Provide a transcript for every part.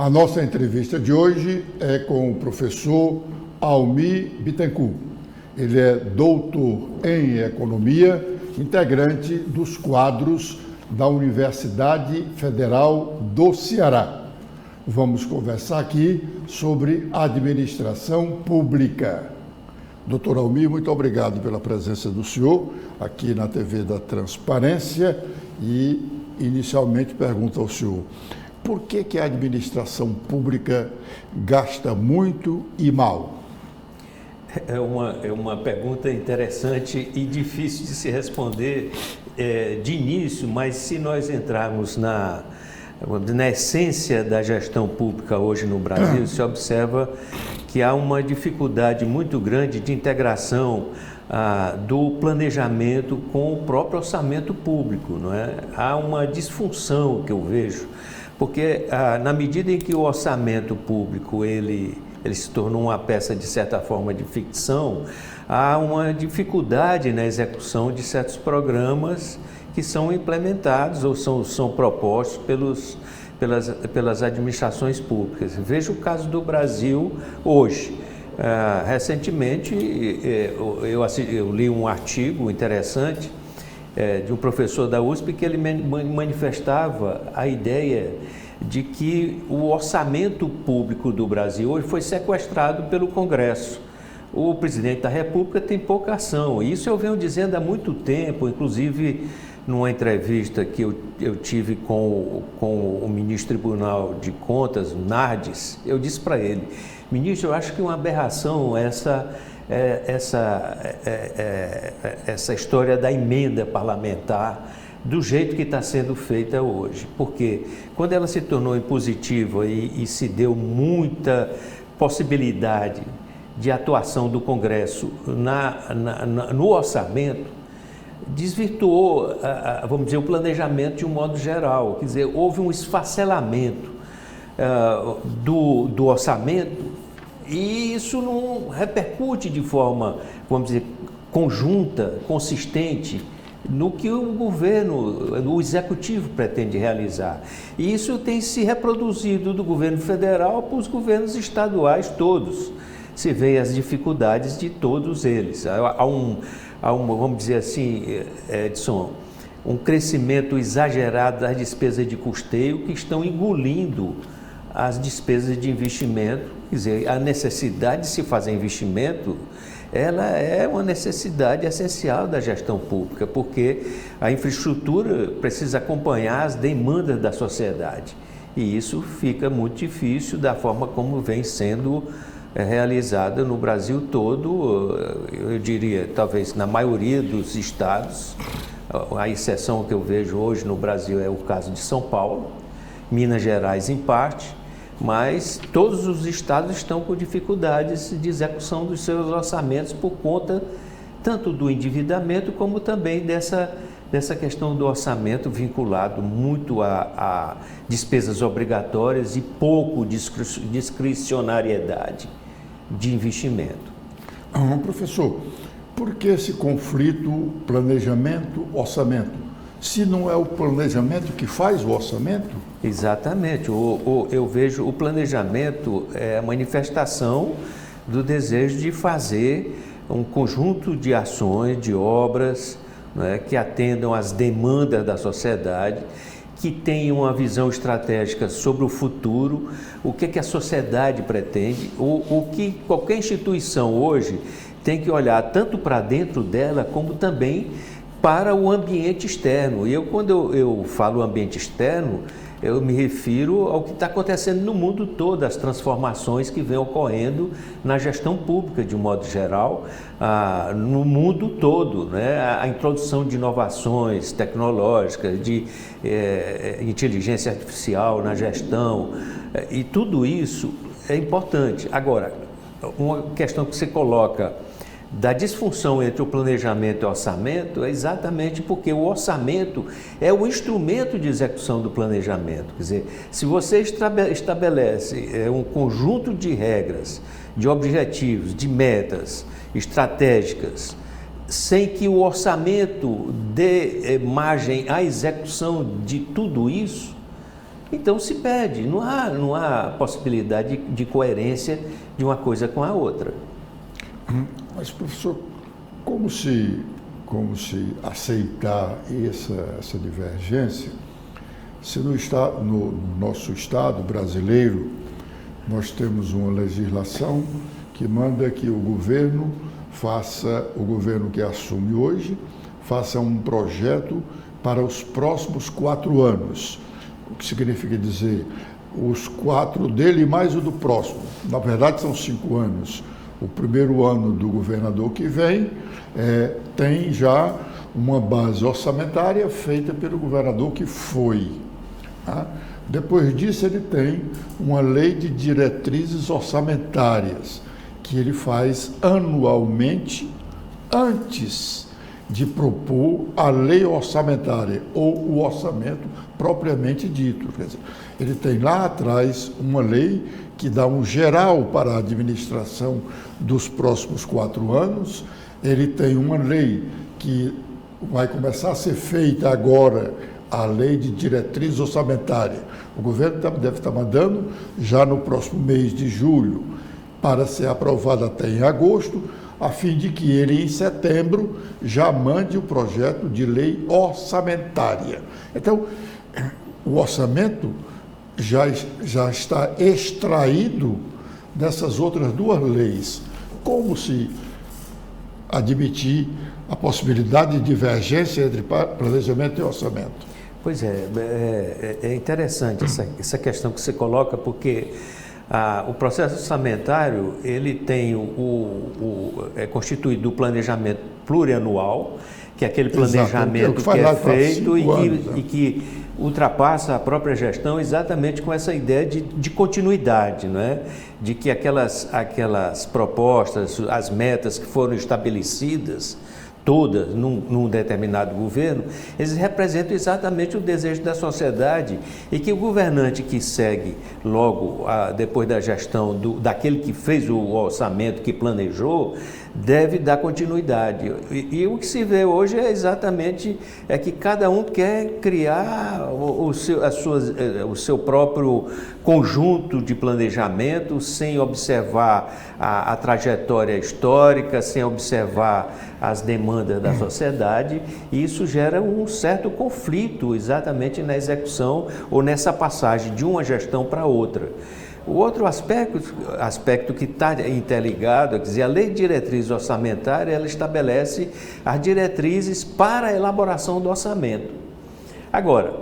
A nossa entrevista de hoje é com o professor Almir Bittencourt. Ele é doutor em economia, integrante dos quadros da Universidade Federal do Ceará. Vamos conversar aqui sobre administração pública. Doutor Almir, muito obrigado pela presença do senhor aqui na TV da Transparência e, inicialmente, pergunto ao senhor, por que a administração pública gasta muito e mal? É uma pergunta interessante e difícil de se responder de início, mas se nós entrarmos na essência da gestão pública hoje no Brasil, se observa que há uma dificuldade muito grande de integração do planejamento com o próprio orçamento público, não é? Há uma disfunção que eu vejo, porque na medida em que o orçamento público ele se tornou uma peça, de certa forma, de ficção, há uma dificuldade na execução de certos programas que são implementados ou são propostos pelas administrações públicas. Veja o caso do Brasil hoje. Recentemente, eu li um artigo interessante de um professor da USP que ele manifestava a ideia de que o orçamento público do Brasil hoje foi sequestrado pelo Congresso. O presidente da República tem pouca ação. Isso eu venho dizendo há muito tempo, inclusive numa entrevista que eu tive com o ministro do Tribunal de Contas, Nardes, eu disse para ele: ministro, eu acho que é uma aberração essa história da emenda parlamentar do jeito que está sendo feita hoje, porque quando ela se tornou impositiva e se deu muita possibilidade de atuação do Congresso no orçamento, desvirtuou, vamos dizer, o planejamento de um modo geral. Quer dizer, houve um esfacelamento do orçamento e isso não repercute de forma, vamos dizer, conjunta, consistente no que o governo, o executivo pretende realizar. E isso tem se reproduzido do governo federal para os governos estaduais todos. Se vê as dificuldades de todos eles. Há vamos dizer assim, Edson, um crescimento exagerado das despesas de custeio que estão engolindo as despesas de investimento. Quer dizer, a necessidade de se fazer investimento, ela é uma necessidade essencial da gestão pública, porque a infraestrutura precisa acompanhar as demandas da sociedade. E isso fica muito difícil da forma como vem sendo realizada no Brasil todo, eu diria, talvez na maioria dos estados. A exceção que eu vejo hoje no Brasil é o caso de São Paulo, Minas Gerais em parte, mas todos os estados estão com dificuldades de execução dos seus orçamentos por conta tanto do endividamento como também dessa questão do orçamento vinculado muito a despesas obrigatórias e pouco discricionariedade de investimento. Professor, por que esse conflito planejamento-orçamento? Se não é o planejamento que faz o orçamento? Exatamente. Eu vejo o planejamento é a manifestação do desejo de fazer um conjunto de ações, de obras, né, que atendam às demandas da sociedade, que tenham uma visão estratégica sobre o futuro, o que a sociedade pretende, o que qualquer instituição hoje tem que olhar tanto para dentro dela como também para o ambiente externo. E quando eu falo ambiente externo, eu me refiro ao que está acontecendo no mundo todo, as transformações que vêm ocorrendo na gestão pública de um modo geral, no mundo todo, né? A introdução de inovações tecnológicas, de inteligência artificial na gestão, e tudo isso é importante. Agora, uma questão que você coloca da disfunção entre o planejamento e o orçamento é exatamente porque o orçamento é o instrumento de execução do planejamento. Quer dizer, se você estabelece um conjunto de regras, de objetivos, de metas estratégicas, sem que o orçamento dê margem à execução de tudo isso, então se perde, não há possibilidade de coerência de uma coisa com a outra. Mas, professor, como se aceitar essa divergência, se no nosso Estado brasileiro nós temos uma legislação que manda que o governo que assume hoje, faça um projeto para os próximos 4 anos, o que significa dizer, os 4 dele mais o do próximo, na verdade são 5 anos. O primeiro ano do governador que vem tem já uma base orçamentária feita pelo governador que foi. Tá? Depois disso ele tem uma lei de diretrizes orçamentárias, que ele faz anualmente antes de propor a lei orçamentária ou o orçamento propriamente dito. Quer dizer, ele tem lá atrás uma lei que dá um geral para a administração dos próximos 4 anos, ele tem uma lei que vai começar a ser feita agora, a lei de diretriz orçamentária. O governo deve estar mandando já no próximo mês de julho, para ser aprovado até em agosto, a fim de que ele, em setembro, já mande o projeto de lei orçamentária. Então, o orçamento já está extraído dessas outras 2 leis. Como se admitir a possibilidade de divergência entre planejamento e orçamento? Pois é interessante essa questão que você coloca, porque o processo orçamentário, ele tem é constituído do planejamento plurianual, que é aquele planejamento que é feito e que ultrapassa a própria gestão exatamente com essa ideia de continuidade, não é? De que aquelas propostas, as metas que foram estabelecidas, todas num determinado governo, eles representam exatamente o desejo da sociedade e que o governante que segue logo depois da gestão daquele que fez o orçamento, que planejou, deve dar continuidade. E o que se vê hoje é exatamente que cada um quer criar o seu próprio conjunto de planejamento sem observar a trajetória histórica, sem observar as demandas da sociedade, e isso gera um certo conflito exatamente na execução ou nessa passagem de uma gestão para outra. O outro aspecto que está interligado, quer dizer, a Lei de Diretriz Orçamentária, ela estabelece as diretrizes para a elaboração do orçamento. Agora,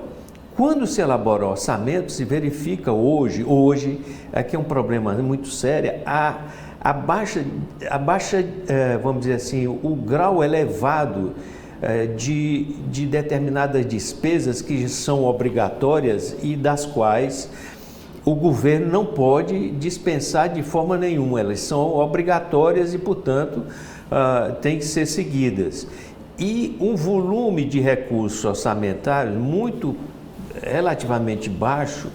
quando se elabora o orçamento, se verifica hoje aqui é um problema muito sério, a baixa, vamos dizer assim, o grau elevado de determinadas despesas que são obrigatórias e das quais o governo não pode dispensar de forma nenhuma, elas são obrigatórias e, portanto, têm que ser seguidas. E um volume de recursos orçamentários relativamente baixo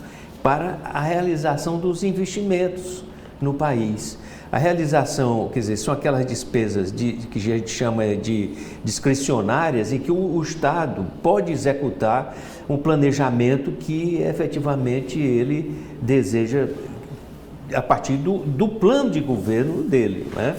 para a realização dos investimentos no país. A realização, quer dizer, são aquelas despesas que a gente chama de discricionárias e que o Estado pode executar um planejamento que efetivamente ele deseja a partir do plano de governo dele, né?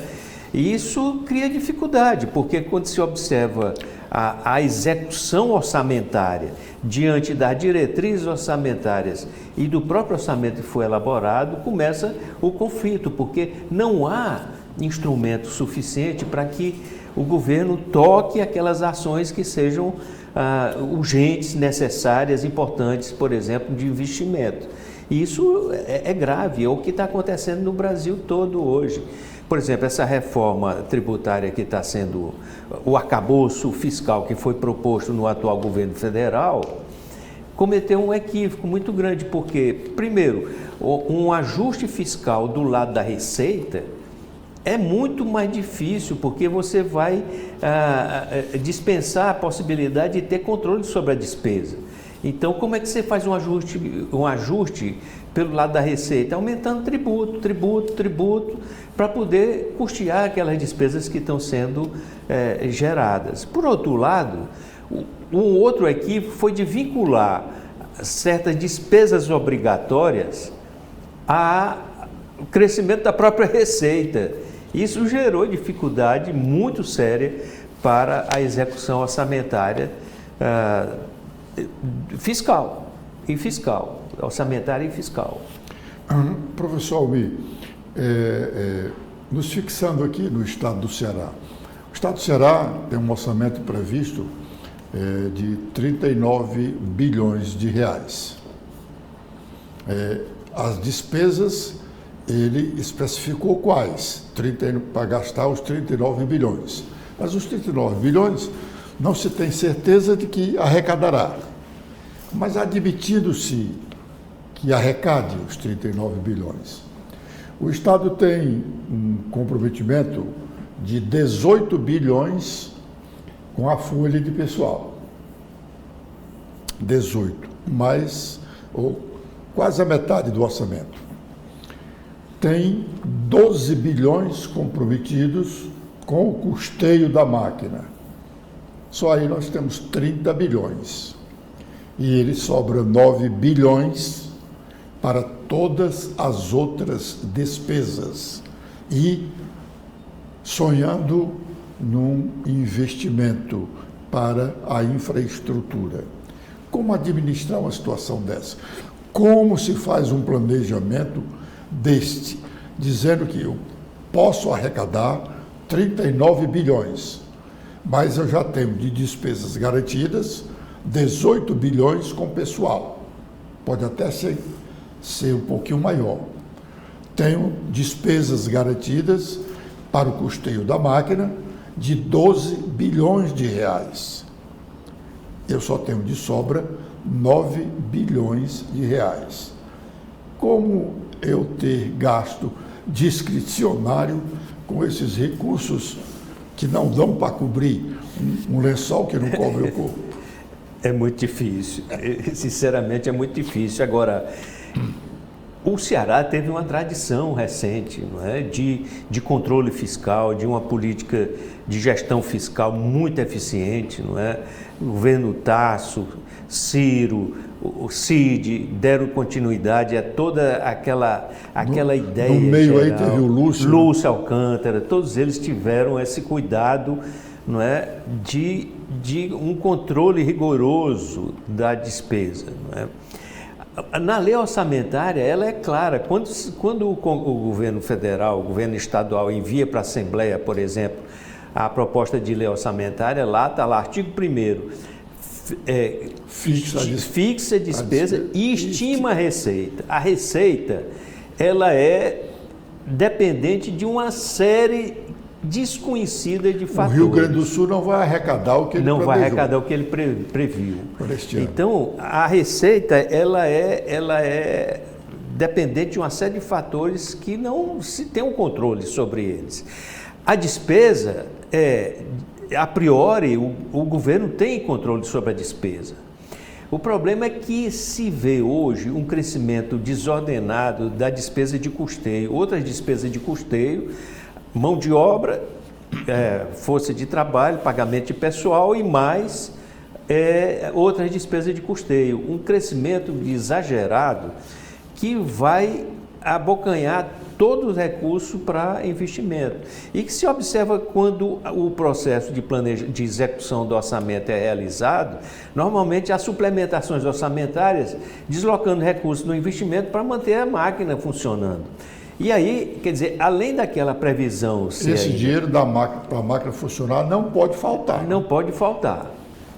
E isso cria dificuldade, porque quando se observa a execução orçamentária diante das diretrizes orçamentárias e do próprio orçamento que foi elaborado, começa o conflito, porque não há instrumento suficiente para que o governo toque aquelas ações que sejam urgentes, necessárias, importantes, por exemplo, de investimento. E isso é grave, é o que está acontecendo no Brasil todo hoje. Por exemplo, essa reforma tributária que está sendo, o arcabouço fiscal que foi proposto no atual governo federal, cometeu um equívoco muito grande, porque, primeiro, um ajuste fiscal do lado da receita é muito mais difícil, porque você vai dispensar a possibilidade de ter controle sobre a despesa. Então, como é que você faz um ajuste pelo lado da receita? Aumentando tributo, para poder custear aquelas despesas que estão sendo geradas. Por outro lado, um outro equívoco foi de vincular certas despesas obrigatórias ao crescimento da própria receita. Isso gerou dificuldade muito séria para a execução orçamentária orçamentária e fiscal. Professor Almir, nos fixando aqui no estado do Ceará. O estado do Ceará tem um orçamento previsto de 39 bilhões de reais. As despesas, ele especificou quais, para gastar os 39 bilhões. Mas os 39 bilhões não se tem certeza de que arrecadará. Mas admitindo-se que arrecade os 39 bilhões, o Estado tem um comprometimento de 18 bilhões com a folha de pessoal. 18, mais ou quase a metade do orçamento. Tem 12 bilhões comprometidos com o custeio da máquina. Só aí nós temos 30 bilhões. E ele sobra 9 bilhões para todas as outras despesas. E sonhando num investimento para a infraestrutura. Como administrar uma situação dessa? Como se faz um planejamento deste, dizendo que eu posso arrecadar 39 bilhões, mas eu já tenho de despesas garantidas 18 bilhões com pessoal. Pode até ser um pouquinho maior. Tenho despesas garantidas para o custeio da máquina de 12 bilhões de reais. Eu só tenho de sobra 9 bilhões de reais. Como eu ter gasto discricionário com esses recursos que não dão para cobrir um lençol que não cobre o corpo? É muito difícil, sinceramente é muito difícil. Agora, o Ceará teve uma tradição recente, não é? de controle fiscal, de uma política de gestão fiscal muito eficiente, não é? O governo Tasso, Ciro, o Cid deram continuidade a toda aquela ideia. No meio geral. aí teve o Lúcio. Lúcio Alcântara, todos eles tiveram esse cuidado, não é? de um controle rigoroso da despesa, não é? Na lei orçamentária, ela é clara. Quando o governo federal, o governo estadual envia para a Assembleia, por exemplo, a proposta de lei orçamentária, lá está lá, artigo 1º, fixa a despesa e estima a receita. A receita, ela é dependente de uma série desconhecida de fatores. O Rio Grande do Sul não vai arrecadar o que ele não planejou. vai arrecadar o que ele previu. Por este ano. Então, a receita ela é dependente de uma série de fatores que não se tem um controle sobre eles. A despesa, a priori, o governo tem controle sobre a despesa. O problema é que se vê hoje um crescimento desordenado da despesa de custeio, outras despesas de custeio, mão de obra, força de trabalho, pagamento de pessoal e mais outras despesas de custeio. Um crescimento exagerado que vai abocanhar todo o recurso para investimento. E que se observa quando o processo de execução do orçamento é realizado, normalmente há suplementações orçamentárias deslocando recursos do investimento para manter a máquina funcionando. E aí, quer dizer, além daquela previsão... Esse dinheiro para a máquina funcionar não pode faltar. Não pode faltar.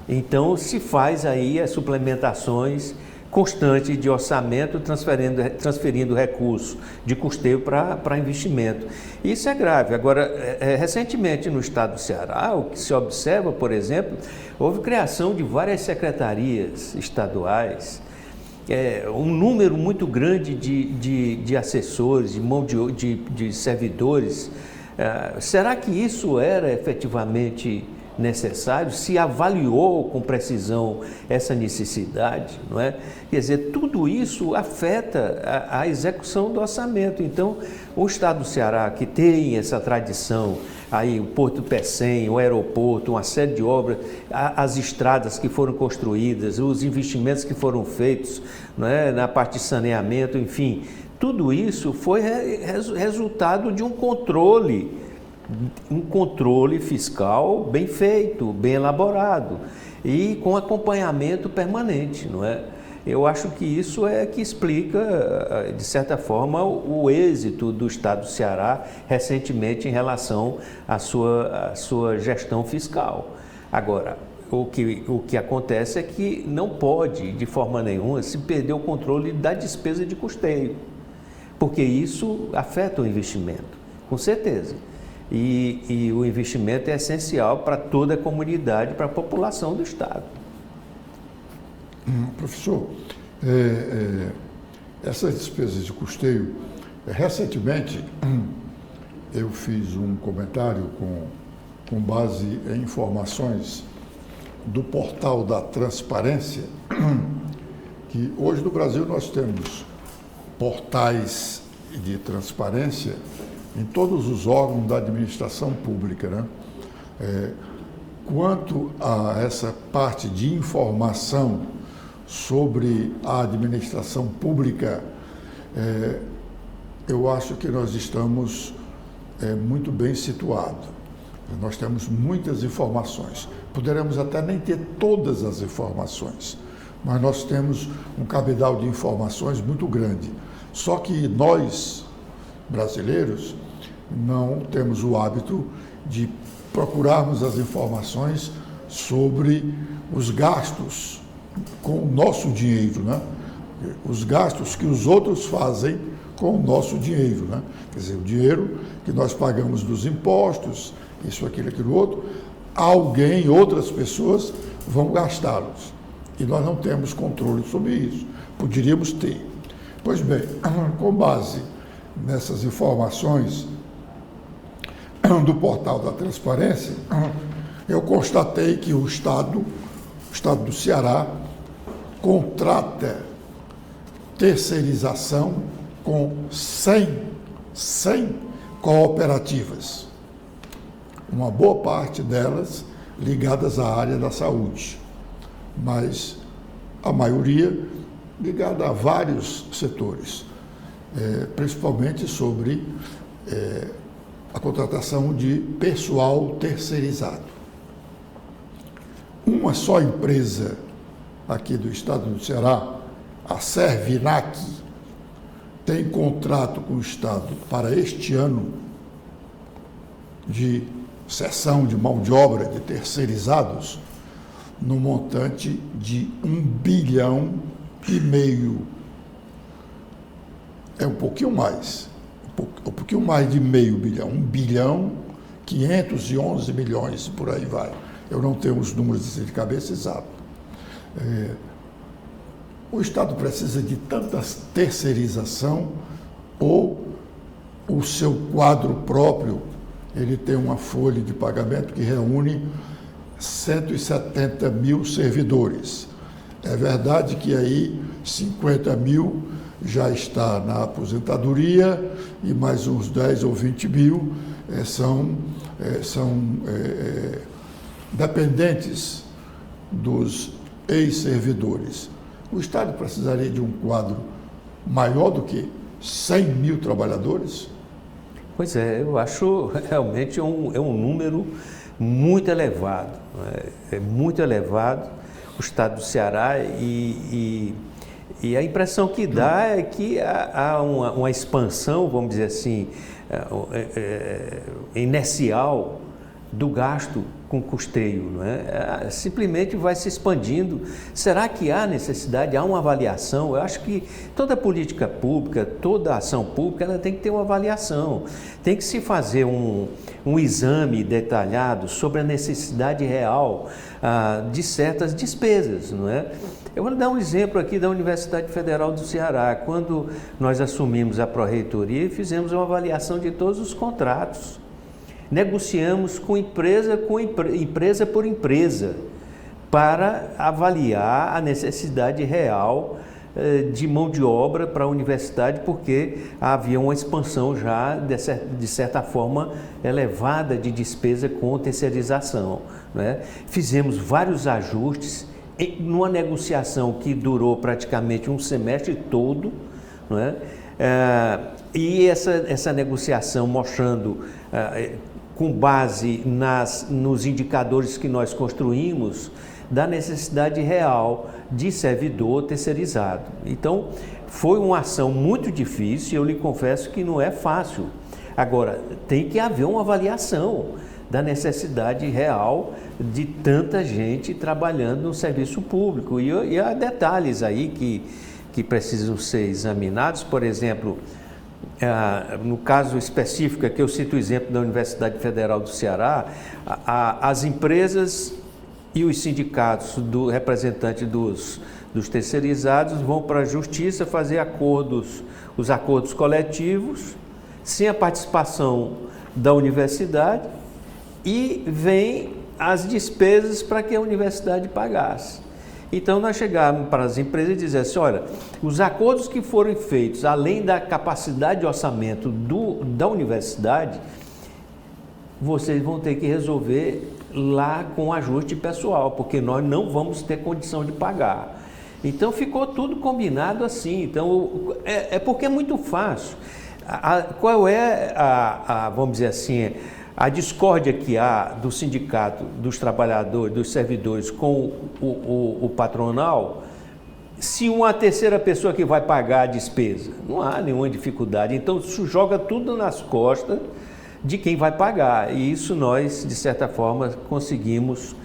Então, se faz aí as suplementações constantes de orçamento, transferindo recursos de custeio para investimento. Isso é grave. Agora, recentemente no estado do Ceará, o que se observa, por exemplo, houve criação de várias secretarias estaduais, um número muito grande de assessores, de servidores. Será que isso era efetivamente necessário, se avaliou com precisão essa necessidade, não é? Quer dizer, tudo isso afeta a execução do orçamento. Então, o Estado do Ceará, que tem essa tradição, aí o Porto do Pecém, o aeroporto, uma série de obras, as estradas que foram construídas, os investimentos que foram feitos, não é? Na parte de saneamento, enfim, tudo isso foi resultado de um controle fiscal bem feito, bem elaborado e com acompanhamento permanente, não é? Eu acho que isso é que explica, de certa forma, o êxito do Estado do Ceará recentemente em relação à sua gestão fiscal. Agora, o que acontece é que não pode, de forma nenhuma, se perder o controle da despesa de custeio, porque isso afeta o investimento, com certeza. E o investimento é essencial para toda a comunidade, para a população do Estado. Professor, essas despesas de custeio, recentemente eu fiz um comentário com base em informações do portal da Transparência, que hoje no Brasil nós temos portais de transparência em todos os órgãos da administração pública, né? Quanto a essa parte de informação sobre a administração pública, eu acho que nós estamos muito bem situados. Nós temos muitas informações. Poderemos até nem ter todas as informações, mas nós temos um cabedal de informações muito grande. Só que nós, brasileiros, não temos o hábito de procurarmos as informações sobre os gastos com o nosso dinheiro, né? Os gastos que os outros fazem com o nosso dinheiro, né? Quer dizer, o dinheiro que nós pagamos dos impostos, isso, aquilo, outro, outras pessoas vão gastá-los. E nós não temos controle sobre isso. Poderíamos ter. Pois bem, com base nessas informações do portal da Transparência, eu constatei que o Estado do Ceará contrata terceirização com 100 cooperativas, uma boa parte delas ligadas à área da saúde, mas a maioria ligada a vários setores, principalmente sobre a contratação de pessoal terceirizado. Uma só empresa aqui do Estado do Ceará, a Servinac, tem contrato com o Estado para este ano de cessão de mão de obra de terceirizados no montante de 1,5 bilhão. É um pouquinho mais de meio bilhão, 1 bilhão 511 milhões, por aí vai. Eu não tenho os números de cabeça exato. O Estado precisa de tanta terceirização ou o seu quadro próprio, ele tem uma folha de pagamento que reúne 170 mil servidores. É verdade que aí 50 mil já está na aposentadoria e mais uns 10 ou 20 mil são dependentes dos ex-servidores. O Estado precisaria de um quadro maior do que 100 mil trabalhadores? Pois é, eu acho realmente um número muito elevado, é muito elevado o Estado do Ceará e a impressão que dá é que há uma expansão, vamos dizer assim, inercial do gasto com custeio, não é? Simplesmente vai se expandindo. Será que há necessidade, há uma avaliação? Eu acho que toda política pública, toda ação pública, ela tem que ter uma avaliação. Tem que se fazer um exame detalhado sobre a necessidade real de certas despesas, não é? Eu vou dar um exemplo aqui da Universidade Federal do Ceará. Quando nós assumimos a pró-reitoria, fizemos uma avaliação de todos os contratos negociamos com empresa por empresa, para avaliar a necessidade real de mão de obra para a universidade, porque havia uma expansão já, de certa forma, elevada de despesa com terceirização, né? Fizemos vários ajustes, numa negociação que durou praticamente um semestre todo, né? E essa negociação mostrando, com base nos indicadores que nós construímos, da necessidade real de servidor terceirizado. Então, foi uma ação muito difícil e eu lhe confesso que não é fácil. Agora, tem que haver uma avaliação da necessidade real de tanta gente trabalhando no serviço público. E há detalhes aí que precisam ser examinados. Por exemplo, no caso específico, que eu cito o exemplo da Universidade Federal do Ceará, as empresas e os sindicatos representantes dos terceirizados vão para a justiça fazer os acordos coletivos, sem a participação da universidade, e vem as despesas para que a universidade pagasse. Então, nós chegamos para as empresas e dizemos assim: olha, os acordos que foram feitos, além da capacidade de orçamento da universidade, vocês vão ter que resolver lá com ajuste pessoal, porque nós não vamos ter condição de pagar. Então, ficou tudo combinado assim. Então, porque é muito fácil. Qual é vamos dizer assim, a discórdia que há do sindicato, dos trabalhadores, dos servidores com o patronal, se uma terceira pessoa que vai pagar a despesa? Não há nenhuma dificuldade. Então, isso joga tudo nas costas de quem vai pagar. E isso nós, de certa forma, conseguimos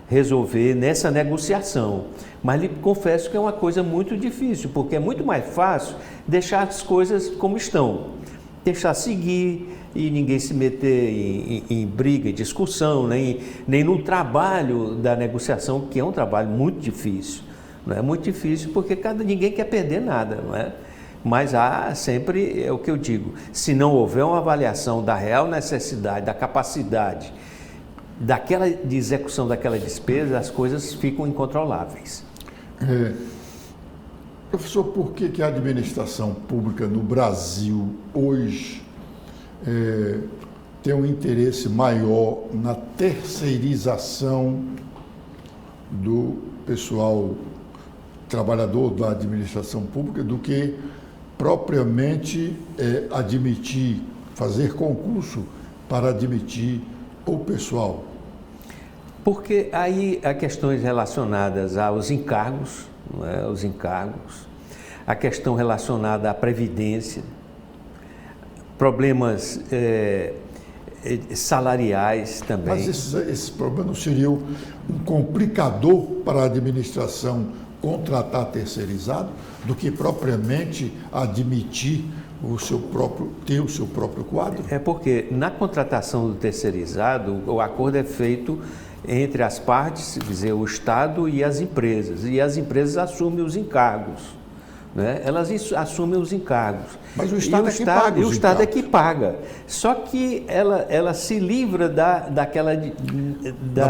resolver nessa negociação. Mas lhe confesso que é uma coisa muito difícil, porque é muito mais fácil deixar as coisas como estão, deixar seguir e ninguém se meter em briga, em discussão, nem no trabalho da negociação, que é um trabalho muito difícil. Não é muito difícil porque ninguém quer perder nada, não é? Mas há sempre, é o que eu digo, se não houver uma avaliação da real necessidade, da capacidade de execução daquela despesa, as coisas ficam incontroláveis. Professor, por que a administração pública no Brasil hoje tem um interesse maior na terceirização do pessoal trabalhador da administração pública do que propriamente fazer concurso para admitir o pessoal? Porque aí há questões relacionadas aos encargos, não é? Os encargos, a questão relacionada à previdência, problemas salariais também. Mas esse problema não seria um complicador para a administração contratar terceirizado do que propriamente admitir ter o seu próprio quadro? É porque na contratação do terceirizado, o acordo é feito entre as partes, quer dizer, o Estado e as empresas assumem os encargos, né? Elas assumem os encargos. Mas o Estado é que paga. E o Estado é que paga. Só que ela se livra da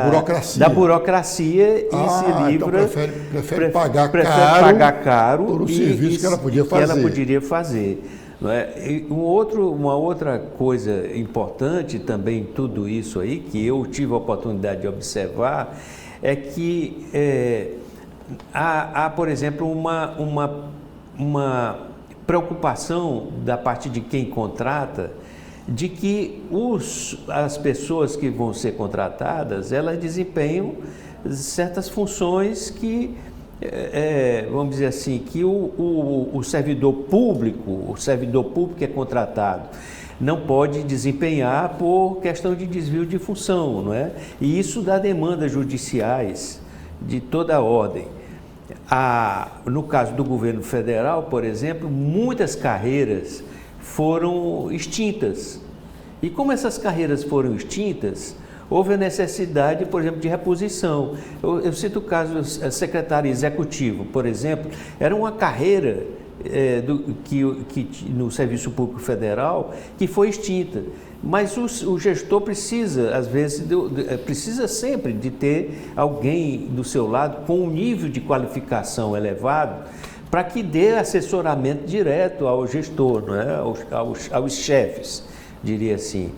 burocracia. Da burocracia e se livra. Então prefere pagar caro por um serviço que ela podia fazer. Que ela poderia fazer. Não é? E uma outra coisa importante também em tudo isso aí, que eu tive a oportunidade de observar, é que há, por exemplo, uma preocupação da parte de quem contrata, de que as pessoas que vão ser contratadas, elas desempenham certas funções que, vamos dizer assim, que o servidor público que é contratado não pode desempenhar por questão de desvio de função, não é? E isso dá demandas judiciais de toda a ordem. No caso do governo federal, por exemplo, muitas carreiras foram extintas. E como essas carreiras foram extintas, houve a necessidade, por exemplo, de reposição. Eu cito o caso do secretário executivo, por exemplo, era uma carreira no Serviço Público Federal, que foi extinta. Mas o gestor precisa, às vezes, precisa sempre de ter alguém do seu lado com um nível de qualificação elevado para que dê assessoramento direto ao gestor, não é? aos chefes, diria assim.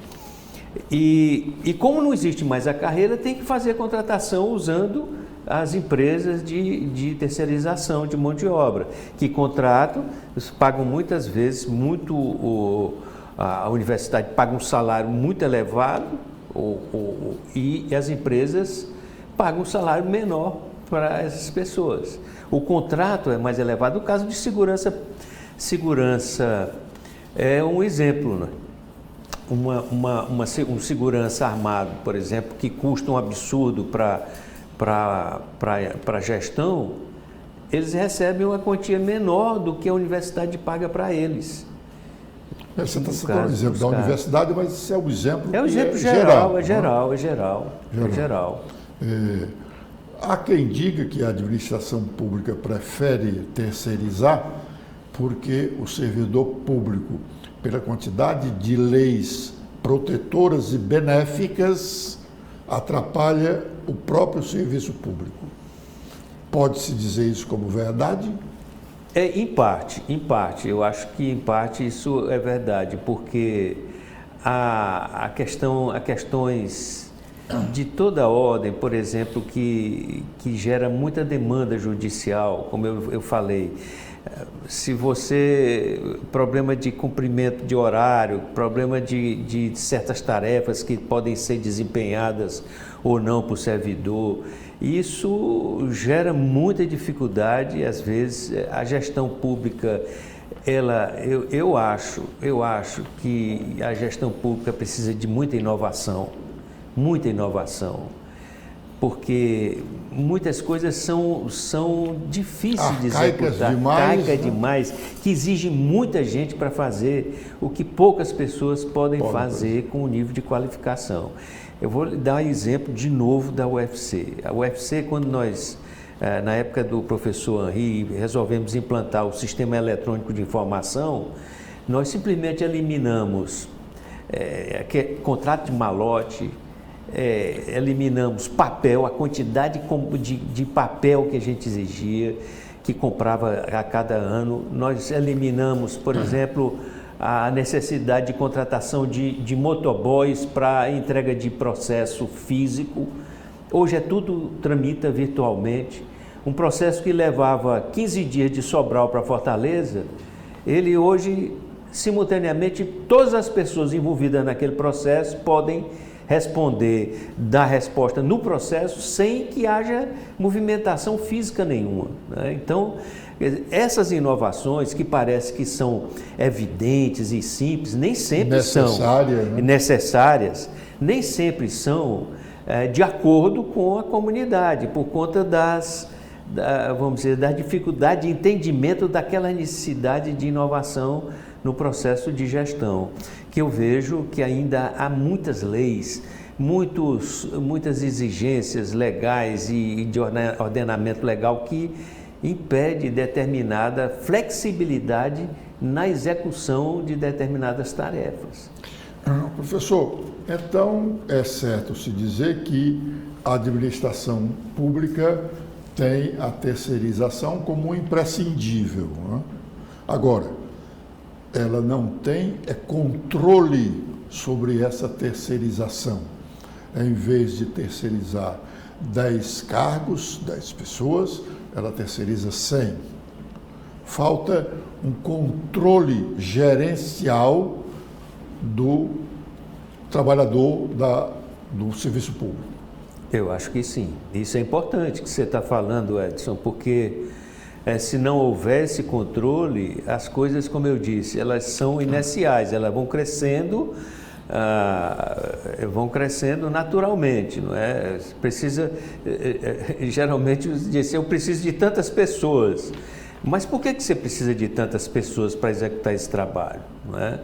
E como não existe mais a carreira, tem que fazer a contratação usando as empresas de terceirização de mão de obra, que contratam, pagam muitas vezes a universidade paga um salário muito elevado e as empresas pagam um salário menor para essas pessoas. O contrato é mais elevado. O caso de segurança é um exemplo, né? Um segurança armado, por exemplo, que custa um absurdo para a gestão, eles recebem uma quantia menor do que a universidade paga para eles. Você está citando o exemplo da universidade, mas isso é um exemplo geral. Há quem diga que a administração pública prefere terceirizar porque o servidor público, pela quantidade de leis protetoras e benéficas, atrapalha o próprio serviço público. Pode-se dizer isso como verdade? Em parte. Eu acho que em parte isso é verdade, porque há questões de toda ordem, por exemplo, que gera muita demanda judicial, como eu falei. Se problema de cumprimento de horário, problema de certas tarefas que podem ser desempenhadas ou não por servidor, isso gera muita dificuldade e às vezes a gestão pública, eu acho que a gestão pública precisa de muita inovação, porque muitas coisas são difíceis de executar, arcaicas demais, que exigem muita gente para fazer o que poucas pessoas podem fazer com o nível de qualificação. Eu vou dar um exemplo de novo da UFC. A UFC, quando nós, na época do professor Henri, resolvemos implantar o Sistema Eletrônico de Informação, nós simplesmente eliminamos contrato de malote, eliminamos papel, a quantidade de papel que a gente exigia, que comprava a cada ano. Nós eliminamos, por exemplo, a necessidade de contratação de motoboys para entrega de processo físico. Hoje tudo tramita virtualmente. Um processo que levava 15 dias de Sobral para Fortaleza, ele hoje, simultaneamente, todas as pessoas envolvidas naquele processo podem dar resposta no processo sem que haja movimentação física nenhuma, né? Então, essas inovações que parece que são evidentes e simples, nem sempre são necessárias, nem sempre são de acordo com a comunidade, por conta da dificuldade de entendimento daquela necessidade de inovação no processo de gestão, que eu vejo que ainda há muitas leis, muitas exigências legais e de ordenamento legal que impede determinada flexibilidade na execução de determinadas tarefas. Professor, então é certo se dizer que a administração pública tem a terceirização como um imprescindível, né? Agora, ela não tem controle sobre essa terceirização. Em vez de terceirizar 10 cargos, 10 pessoas, ela terceiriza 100. Falta um controle gerencial do trabalhador do serviço público. Eu acho que sim. Isso é importante que você está falando, Edson, porque se não houver esse controle, as coisas, como eu disse, elas são inerciais, elas vão crescendo naturalmente, não é? Geralmente diz, eu preciso de tantas pessoas, mas por que você precisa de tantas pessoas para executar esse trabalho, não é?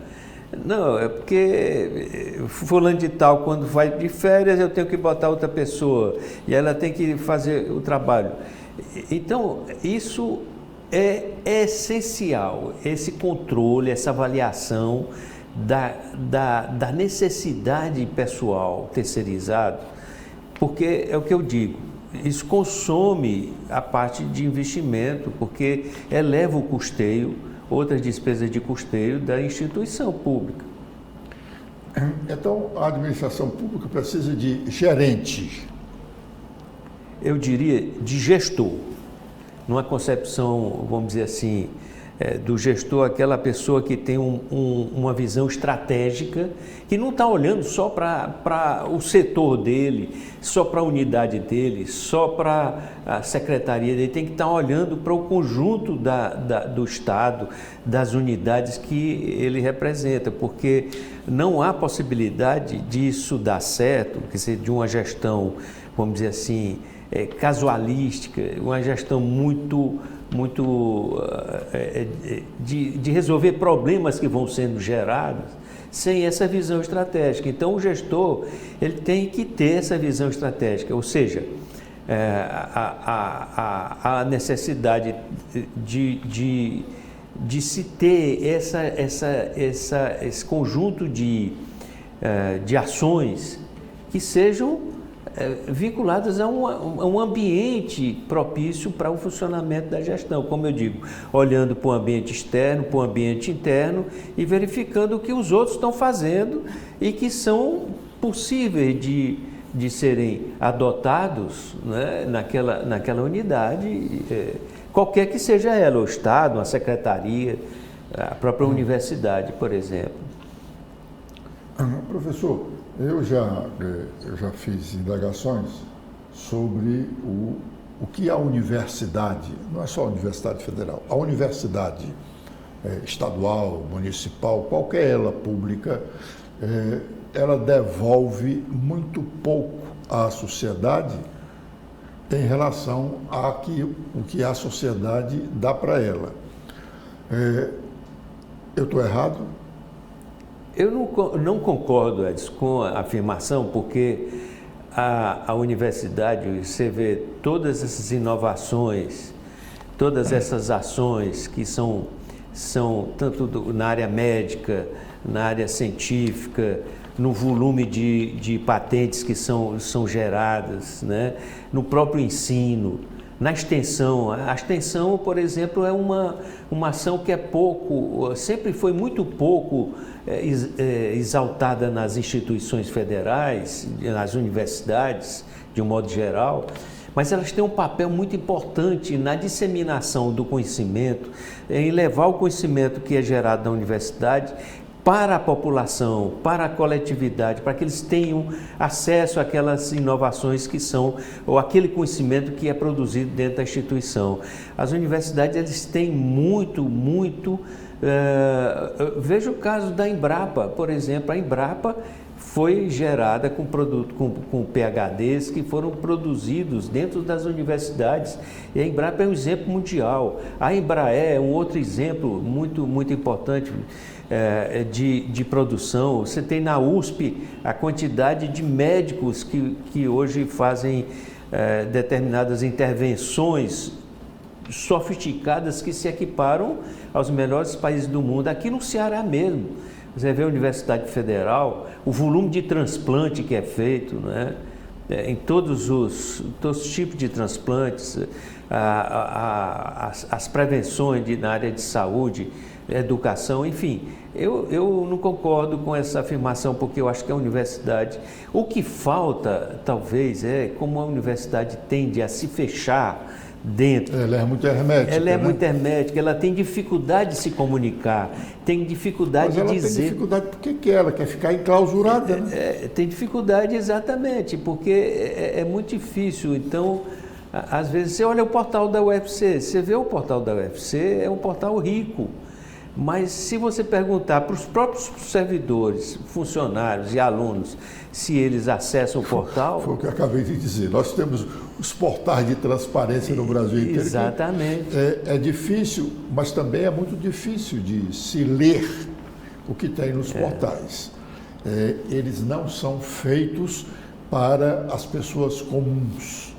Não, é porque fulano de tal, quando vai de férias, eu tenho que botar outra pessoa e ela tem que fazer o trabalho. Então, isso é essencial esse controle, essa avaliação da necessidade pessoal terceirizado, porque é o que eu digo, isso consome a parte de investimento, porque eleva o custeio, outras despesas de custeio da instituição pública. Então, a administração pública precisa de gerente. Eu diria de gestor, numa concepção, vamos dizer assim, do gestor, aquela pessoa que tem uma visão estratégica, que não está olhando só para o setor dele, só para a unidade dele, só para a secretaria dele, tem que estar olhando para o conjunto do Estado, das unidades que ele representa, porque não há possibilidade disso dar certo, quer dizer, de uma gestão, vamos dizer assim, casualística, uma gestão muito de resolver problemas que vão sendo gerados sem essa visão estratégica. Então, o gestor ele tem que ter essa visão estratégica, ou seja, a necessidade de se ter esse conjunto de ações que sejam vinculadas a um ambiente propício para o funcionamento da gestão, como eu digo, olhando para o ambiente externo, para o ambiente interno e verificando o que os outros estão fazendo e que são possíveis de serem adotados, né, naquela unidade, qualquer que seja ela, o Estado, a secretaria, a própria universidade, por exemplo. Professor, eu já fiz indagações sobre o que a universidade, não é só a Universidade Federal, a universidade estadual, municipal, qualquer ela pública, ela devolve muito pouco à sociedade em relação o que a sociedade dá para ela. Eu estou errado? Eu não concordo, Edson, com a afirmação, porque a universidade, você vê todas essas inovações, todas essas ações que são tanto na área médica, na área científica, no volume de patentes que são geradas, né? No próprio ensino, na extensão. A extensão, por exemplo, é uma ação que sempre foi muito pouco exaltada nas instituições federais, nas universidades, de um modo geral, mas elas têm um papel muito importante na disseminação do conhecimento, em levar o conhecimento que é gerado na universidade para a população, para a coletividade, para que eles tenham acesso àquelas inovações que são, ou aquele conhecimento que é produzido dentro da instituição. As universidades, eles têm muito, veja o caso da Embrapa, por exemplo. A Embrapa foi gerada com PhDs que foram produzidos dentro das universidades, e a Embrapa é um exemplo mundial. A Embraer é um outro exemplo muito importante de produção. Você tem na USP a quantidade de médicos que hoje fazem determinadas intervenções sofisticadas que se equiparam aos melhores países do mundo. Aqui no Ceará mesmo, você vê a Universidade Federal, o volume de transplante que é feito, né? Em todos os tipos de transplantes, as prevenções na área de saúde, educação, enfim. Eu não concordo com essa afirmação, porque eu acho que a universidade, o que falta talvez como a universidade tende a se fechar dentro. Ela é muito hermética. Ela é muito hermética, ela tem dificuldade de se comunicar, tem dificuldade de dizer. Mas ela tem dificuldade porque ela quer ficar enclausurada, né? Tem dificuldade exatamente, porque é muito difícil. Então, às vezes, você olha o portal da UFC, você vê o portal da UFC, é um portal rico. Mas se você perguntar para os próprios servidores, funcionários e alunos se eles acessam o portal... Foi o que eu acabei de dizer. Nós temos os portais de transparência no Brasil inteiro. Exatamente. É difícil, mas também é muito difícil de se ler o que tem nos portais. Eles não são feitos para as pessoas comuns.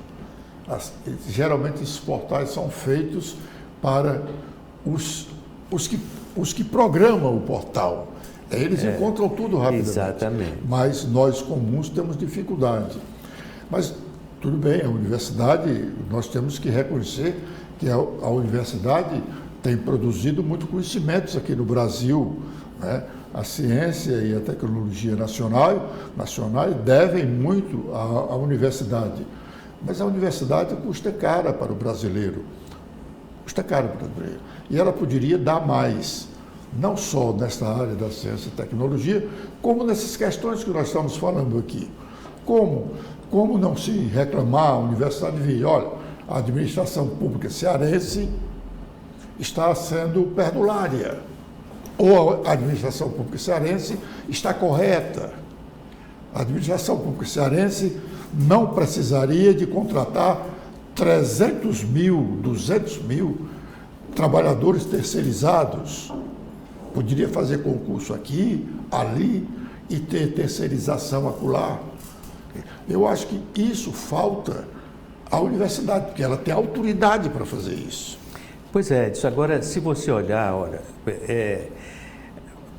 Geralmente esses portais são feitos para os que programam o portal. Eles encontram tudo rapidamente. Exatamente. Mas nós comuns temos dificuldade. Mas tudo bem, a universidade, nós temos que reconhecer que a universidade tem produzido muito conhecimentos aqui no Brasil, né? A ciência e a tecnologia nacionais devem muito à universidade. Mas a universidade custa cara para o brasileiro. Custa caro para o brasileiro. E ela poderia dar mais, não só nesta área da ciência e tecnologia, como nessas questões que nós estamos falando aqui. Como não se reclamar, a universidade vir, olha, a administração pública cearense está sendo perdulária. Ou a administração pública cearense está correta. A administração pública cearense não precisaria de contratar 300 mil, 200 mil trabalhadores terceirizados. Poderia fazer concurso aqui, ali e ter terceirização acolá. Eu acho que isso falta à universidade, porque ela tem autoridade para fazer isso. Pois é, Edson. Agora, se você olhar, olha,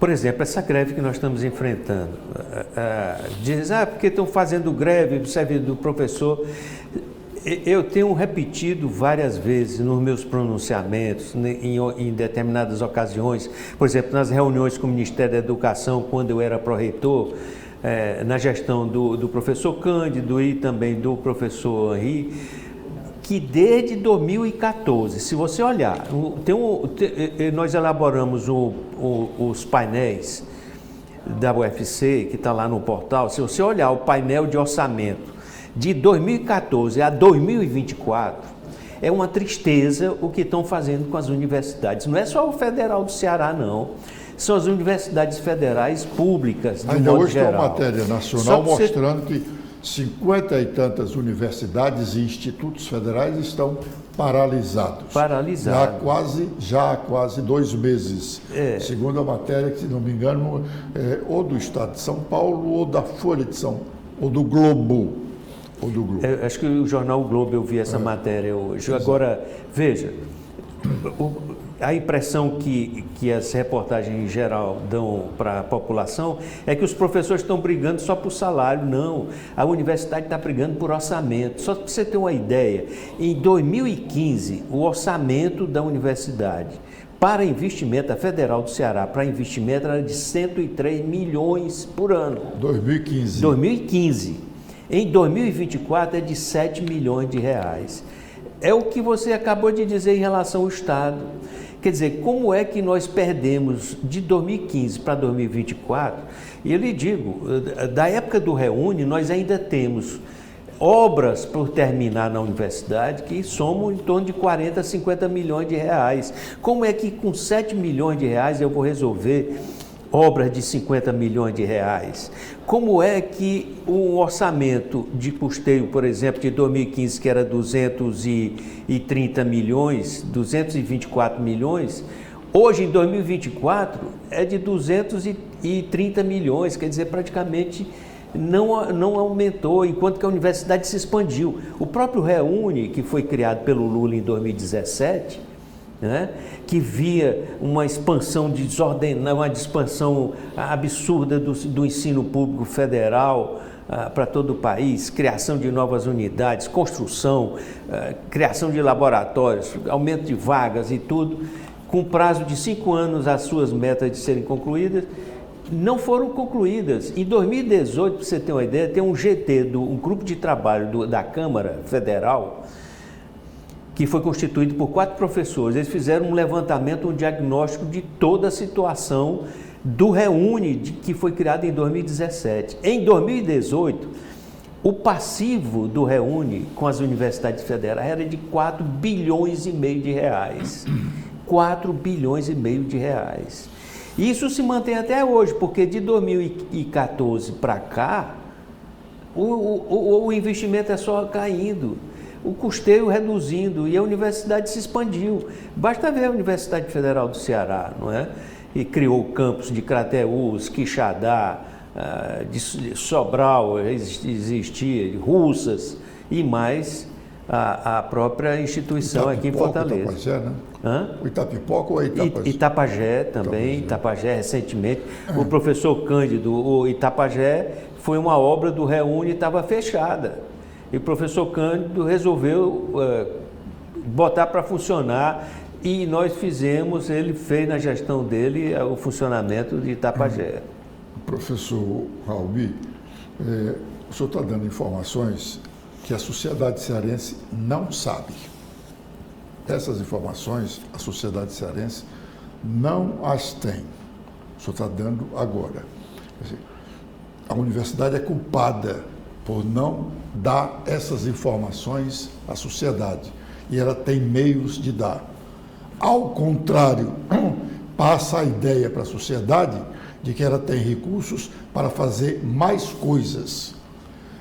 por exemplo, essa greve que nós estamos enfrentando, diz, porque estão fazendo greve, serve do professor. Eu tenho repetido várias vezes nos meus pronunciamentos, em determinadas ocasiões, por exemplo, nas reuniões com o Ministério da Educação, quando eu era pró-reitor, na gestão do professor Cândido e também do professor Henri, que desde 2014, se você olhar, nós elaboramos os painéis da UFC, que está lá no portal. Se você olhar o painel de orçamento de 2014 a 2024, é uma tristeza o que estão fazendo com as universidades. Não é só o Federal do Ceará, não. São as universidades federais públicas, ainda hoje tem uma matéria nacional mostrando que 50 e tantas universidades e institutos federais estão paralisados. Já há quase 2 meses. Segundo a matéria, que se não me engano, ou do Estado de São Paulo, ou da Folha de São Paulo, ou do Globo. Acho que o jornal O Globo, eu vi essa matéria hoje. Exato. Agora, veja, a impressão que as reportagens em geral dão para a população é que os professores estão brigando só por salário. Não, a universidade está brigando por orçamento. Só para você ter uma ideia, em 2015, o orçamento da universidade para investimento, a Federal do Ceará, para investimento era de 103 milhões por ano. 2015. Em 2024 é de 7 milhões de reais. É o que você acabou de dizer em relação ao Estado. Quer dizer, como é que nós perdemos de 2015 para 2024? E eu lhe digo, da época do Reúne, nós ainda temos obras por terminar na universidade que somam em torno de 40, 50 milhões de reais. Como é que com 7 milhões de reais eu vou resolver obras de 50 milhões de reais? Como é que um orçamento de custeio, por exemplo, de 2015, que era 230 milhões, 224 milhões, hoje em 2024 é de 230 milhões, quer dizer, praticamente não aumentou, enquanto que a universidade se expandiu. O próprio Reúne, que foi criado pelo Lula em 2017, né, que via uma expansão desordenada, uma expansão absurda do ensino público federal para todo o país, criação de novas unidades, construção, criação de laboratórios, aumento de vagas e tudo, com prazo de 5 anos as suas metas de serem concluídas, não foram concluídas. Em 2018, para você ter uma ideia, tem um GT, um grupo de trabalho da Câmara Federal, que foi constituído por 4 professores. Eles fizeram um levantamento, um diagnóstico de toda a situação do Reúne, que foi criado em 2017. Em 2018, o passivo do Reúne com as universidades federais era de 4 bilhões e meio de reais. 4 bilhões e meio de reais. Isso se mantém até hoje, porque de 2014 para cá, o investimento é só caindo. O custeio reduzindo e a universidade se expandiu. Basta ver a Universidade Federal do Ceará, não é? E criou o campus de Crateús, Quixadá, de Sobral, existia, de Russas e mais a própria instituição aqui em Fortaleza. Itapajé, né? O Itapipoca ou é Itapajé? Itapajé também, Itapajé recentemente. O professor Cândido, o Itapajé foi uma obra do Reúne e estava fechada. E o professor Cândido resolveu botar para funcionar e nós fizemos, ele fez na gestão dele o funcionamento de Itapajé. Professor Almi, o senhor está dando informações que a sociedade cearense não sabe. Essas informações a sociedade cearense não as tem. O senhor está dando agora. A universidade é culpada por não dar essas informações à sociedade. E ela tem meios de dar. Ao contrário, passa a ideia para a sociedade de que ela tem recursos para fazer mais coisas.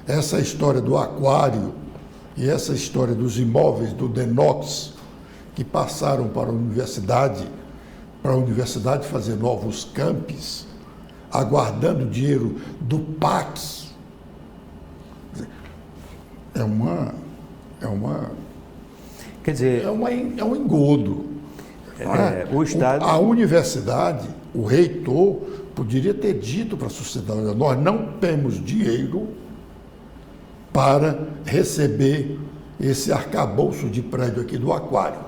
Essa história do aquário e essa história dos imóveis do Denox, que passaram para a universidade fazer novos campos, aguardando dinheiro do PAC. Quer dizer, é um engodo. O Estado... A universidade, o reitor, poderia ter dito para a sociedade: nós não temos dinheiro para receber esse arcabouço de prédio aqui do aquário.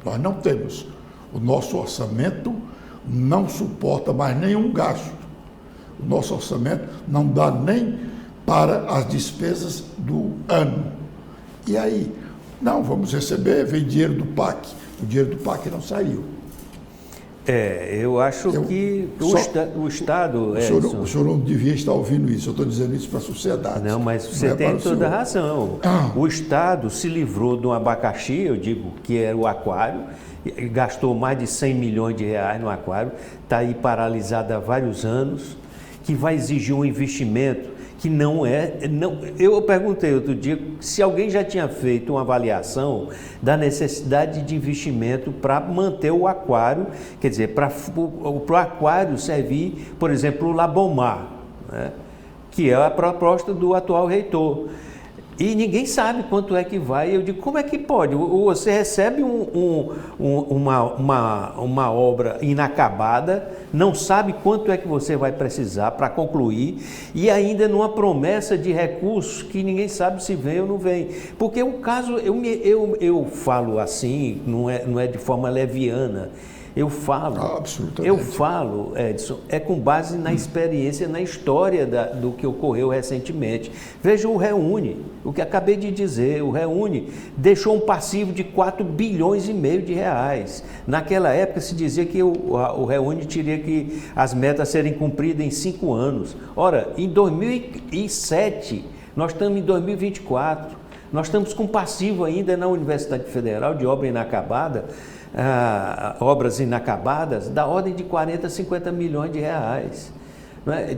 Nós não temos. O nosso orçamento não suporta mais nenhum gasto. O nosso orçamento não dá nem para as despesas do ano. E aí? Não, vamos receber, vem dinheiro do PAC. O dinheiro do PAC não saiu. Eu acho que o Estado... O senhor não devia estar ouvindo isso, eu estou dizendo isso para a sociedade. Não, mas você tem toda a razão. O Estado se livrou de um abacaxi, eu digo que era o aquário, gastou mais de 100 milhões de reais no aquário, está aí paralisado há vários anos, que vai exigir um investimento que não é... Eu perguntei outro dia se alguém já tinha feito uma avaliação da necessidade de investimento para manter o aquário, quer dizer, para o aquário servir, por exemplo, o Labomar, né, que é a proposta do atual reitor. E ninguém sabe quanto é que vai. Eu digo, como é que pode? Você recebe uma obra inacabada, não sabe quanto é que você vai precisar para concluir, e ainda numa promessa de recursos que ninguém sabe se vem ou não vem. Porque o caso, eu falo assim, não é de forma leviana. Eu falo, Edson, com base na experiência, na história do que ocorreu recentemente. Veja o Reúne, o que acabei de dizer, o Reúne deixou um passivo de 4,5 bilhões de reais. Naquela época se dizia que o Reúne teria que as metas serem cumpridas em 5 anos. Ora, em 2007, nós estamos em 2024, nós estamos com passivo ainda na Universidade Federal de obra inacabada, obras inacabadas, da ordem de 40 a 50 milhões de reais.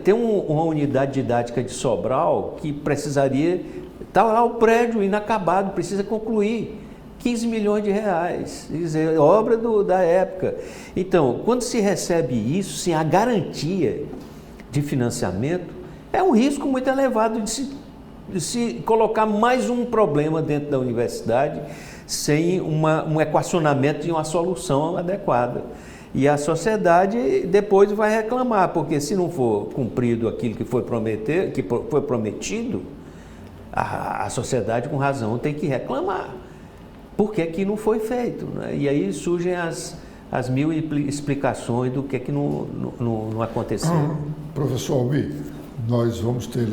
Tem uma unidade didática de Sobral que precisaria... Está lá o prédio inacabado, precisa concluir. 15 milhões de reais, quer dizer, obra da época. Então, quando se recebe isso, sem a garantia de financiamento, é um risco muito elevado de se colocar mais um problema dentro da universidade sem um equacionamento e uma solução adequada. E a sociedade depois vai reclamar, porque se não for cumprido aquilo que foi prometido, a sociedade, com razão, tem que reclamar. Por que não foi feito? Né? E aí surgem as mil explicações do que não aconteceu. Professor Almi, nós vamos ter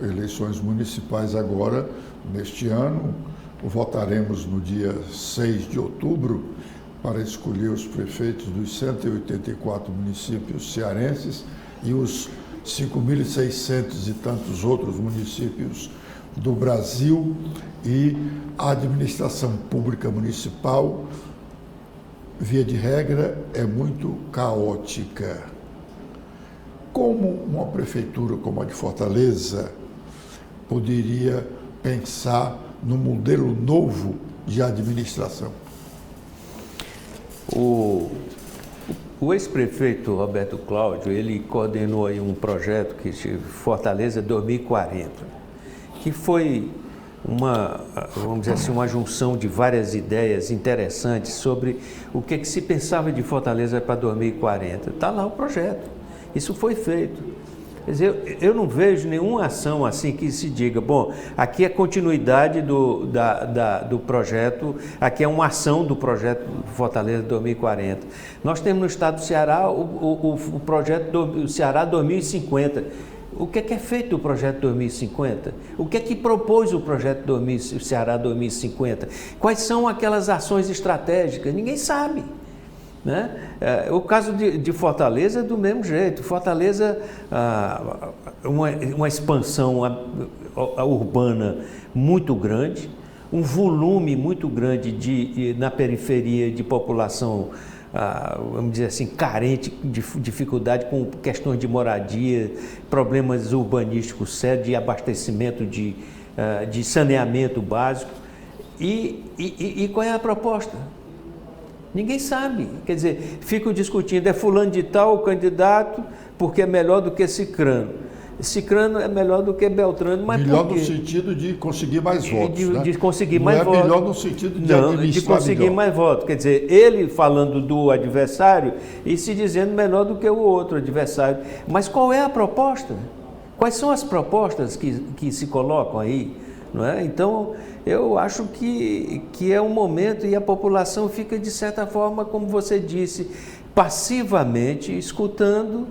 eleições municipais agora, neste ano. Votaremos no dia 6 de outubro para escolher os prefeitos dos 184 municípios cearenses e os 5.600 e tantos outros municípios do Brasil, e a administração pública municipal, via de regra, é muito caótica. Como uma prefeitura como a de Fortaleza poderia pensar no modelo novo de administração? O ex-prefeito Roberto Cláudio, ele coordenou aí um projeto que se Fortaleza 2040, que foi vamos dizer assim, uma junção de várias ideias interessantes sobre o que se pensava de Fortaleza para 2040. Está lá o projeto, isso foi feito. Quer dizer, eu não vejo nenhuma ação assim que se diga, bom, aqui é continuidade do projeto, aqui é uma ação do projeto Fortaleza 2040. Nós temos no estado do Ceará o projeto do Ceará 2050. O que é feito do projeto 2050? O que é que propôs o projeto Ceará 2050? Quais são aquelas ações estratégicas? Ninguém sabe. Né? O caso de Fortaleza é do mesmo jeito. Fortaleza, uma expansão urbana muito grande, um volume muito grande na periferia de população, vamos dizer assim, carente, de dificuldade com questões de moradia, problemas urbanísticos sérios, de abastecimento, de saneamento básico. E qual é a proposta? Ninguém sabe, quer dizer, ficam discutindo, é fulano de tal o candidato porque é melhor do que Cicrano. Cicrano é melhor do que Beltrano, mas melhor por quê? No sentido de conseguir mais votos, né? De conseguir não mais é votos. Melhor no sentido de administrar de conseguir melhor. mais votos. Quer dizer, ele falando do adversário e se dizendo melhor do que o outro adversário. Mas qual é a proposta? Quais são as propostas que se colocam aí? Não é? Então, eu acho que é um momento e a população fica, de certa forma, como você disse, passivamente escutando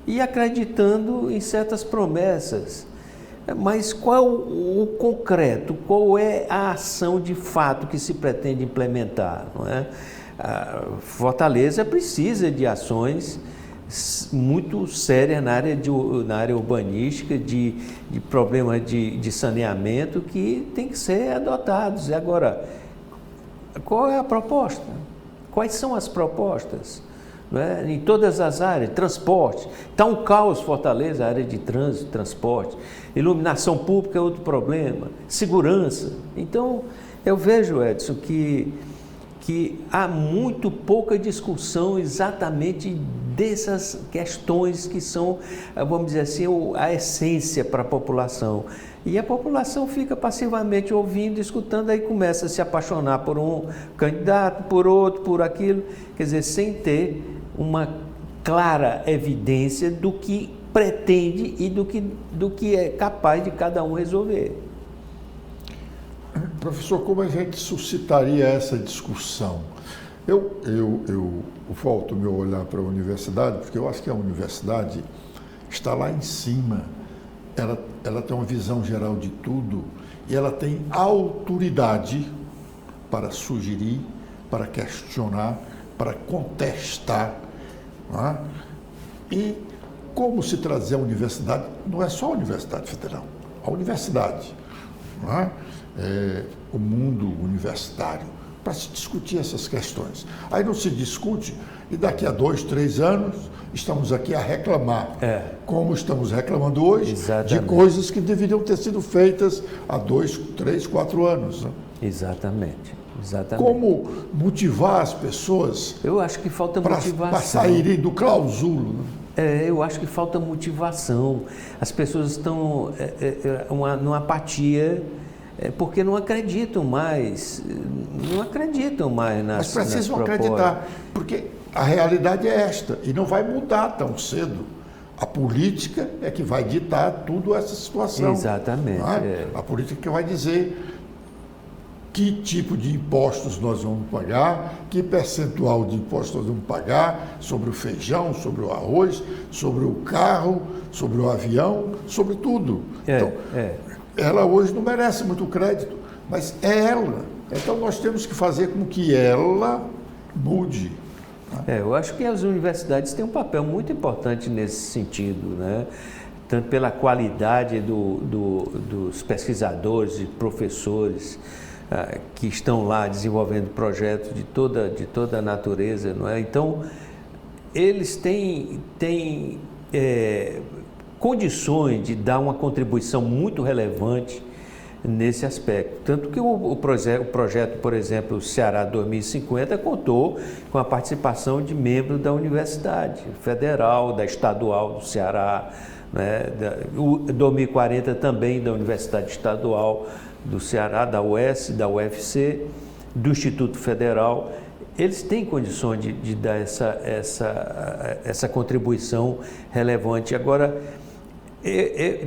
e acreditando em certas promessas. Mas qual o concreto, qual é a ação de fato que se pretende implementar? Não é? A Fortaleza precisa de ações muito sérias na área urbanística, de problemas de saneamento que tem que ser adotados. E agora, qual é a proposta? Quais são as propostas? Não é? Em todas as áreas, transporte. Está um caos Fortaleza, a área de trânsito, transporte. Iluminação pública é outro problema. Segurança. Então, eu vejo, Edson, que há muito pouca discussão exatamente dessas questões que são, vamos dizer assim, a essência para a população. E a população fica passivamente ouvindo, escutando, aí começa a se apaixonar por um candidato, por outro, por aquilo, quer dizer, sem ter uma clara evidência do que pretende e do que é capaz de cada um resolver. Professor, como a gente suscitaria essa discussão? Eu volto meu olhar para a universidade, porque eu acho que a universidade está lá em cima. Ela tem uma visão geral de tudo e ela tem autoridade para sugerir, para questionar, para contestar. Não é? E como se trazer a universidade, não é só a Universidade Federal, a universidade, não é? O mundo universitário, para se discutir essas questões. Aí não se discute e daqui a 2, 3 anos estamos aqui a reclamar, como estamos reclamando hoje, de coisas que deveriam ter sido feitas há 2, 3, 4 anos. Né? Exatamente. Como motivar as pessoas? Eu acho que falta motivação. Para saírem do clausulo. Né? Eu acho que falta motivação. As pessoas estão numa apatia. Porque não acreditam mais nas Mas precisam nas acreditar, porque a realidade é esta, e não vai mudar tão cedo. A política é que vai ditar tudo essa situação. Exatamente. A política que vai dizer que tipo de impostos nós vamos pagar, que percentual de impostos nós vamos pagar sobre o feijão, sobre o arroz, sobre o carro, sobre o avião, sobre tudo. Ela hoje não merece muito crédito, mas é ela. Então nós temos que fazer com que ela mude. Eu acho que as universidades têm um papel muito importante nesse sentido, né? Tanto pela qualidade dos pesquisadores e professores que estão lá desenvolvendo projetos de toda a natureza, não é? Então, eles têm condições de dar uma contribuição muito relevante nesse aspecto. Tanto que o projeto, por exemplo, o Ceará 2050, contou com a participação de membros da Universidade Federal, da Estadual do Ceará, né? O 2040 também da Universidade Estadual do Ceará, da UES, da UFC, do Instituto Federal. Eles têm condições de dar essa contribuição relevante. Agora,